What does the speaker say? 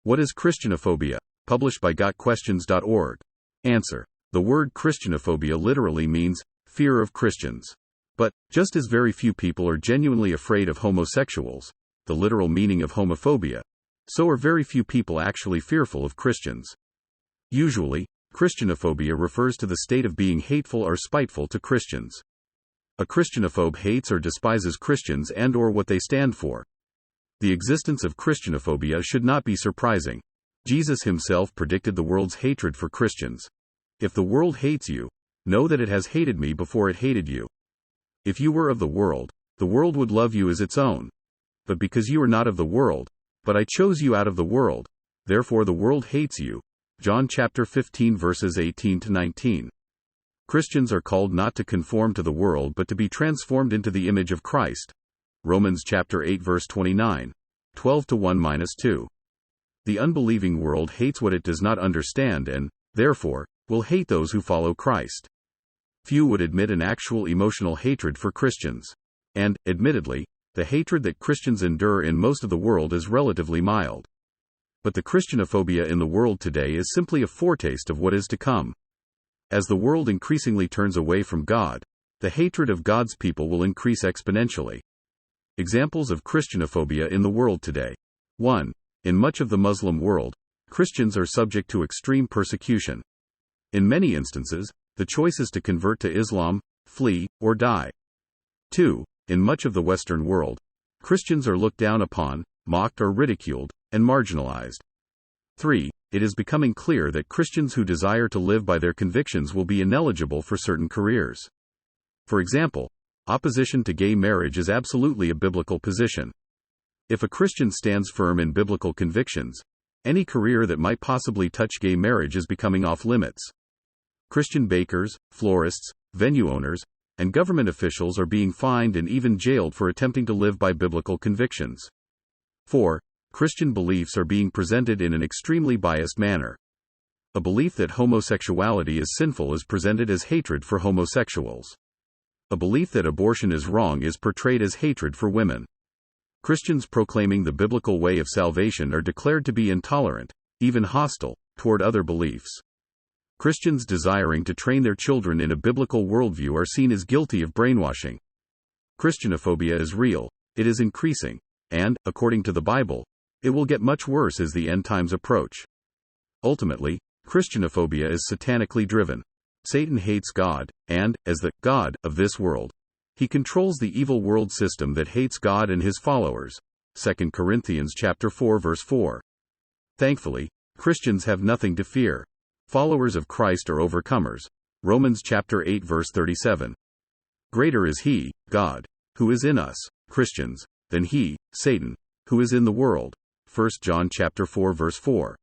What is Christianophobia? Published by gotquestions.org. Answer. The word Christianophobia literally means fear of Christians. But, just as very few people are genuinely afraid of homosexuals, the literal meaning of homophobia, so are very few people actually fearful of Christians. Usually, Christianophobia refers to the state of being hateful or spiteful to Christians. A Christianophobe hates or despises Christians and/or what they stand for. The existence of Christianophobia should not be surprising. Jesus himself predicted the world's hatred for Christians. If the world hates you, know that it has hated me before it hated you. If you were of the world would love you as its own. But because you are not of the world, but I chose you out of the world, therefore the world hates you. John chapter 15 verses 18 to 19. Christians are called not to conform to the world but to be transformed into the image of Christ. Romans chapter 8 verse 29, 12 to 1-2. The unbelieving world hates what it does not understand and, therefore, will hate those who follow Christ. Few would admit an actual emotional hatred for Christians. And, admittedly, the hatred that Christians endure in most of the world is relatively mild. But the Christianophobia in the world today is simply a foretaste of what is to come. As the world increasingly turns away from God, the hatred of God's people will increase exponentially. Examples of Christianophobia in the world today. 1. In much of the Muslim world, Christians are subject to extreme persecution. In many instances, the choice is to convert to Islam, flee, or die. 2. In much of the Western world, Christians are looked down upon, mocked or ridiculed, and marginalized. 3. It is becoming clear that Christians who desire to live by their convictions will be ineligible for certain careers. For example, opposition to gay marriage is absolutely a biblical position. If a Christian stands firm in biblical convictions, any career that might possibly touch gay marriage is becoming off limits. Christian bakers, florists, venue owners, and government officials are being fined and even jailed for attempting to live by biblical convictions. 4. Christian beliefs are being presented in an extremely biased manner. A belief that homosexuality is sinful is presented as hatred for homosexuals. A belief that abortion is wrong is portrayed as hatred for women. Christians proclaiming the biblical way of salvation are declared to be intolerant, even hostile, toward other beliefs. Christians desiring to train their children in a biblical worldview are seen as guilty of brainwashing. Christianophobia is real, it is increasing, and, according to the Bible, it will get much worse as the end times approach. Ultimately, Christianophobia is satanically driven. Satan hates God, and, as the God of this world, he controls the evil world system that hates God and his followers. 2 Corinthians chapter 4 verse 4. Thankfully, Christians have nothing to fear. Followers of Christ are overcomers. Romans chapter 8 verse 37. Greater is he, God, who is in us, Christians, than he, Satan, who is in the world. 1 John chapter 4 verse 4.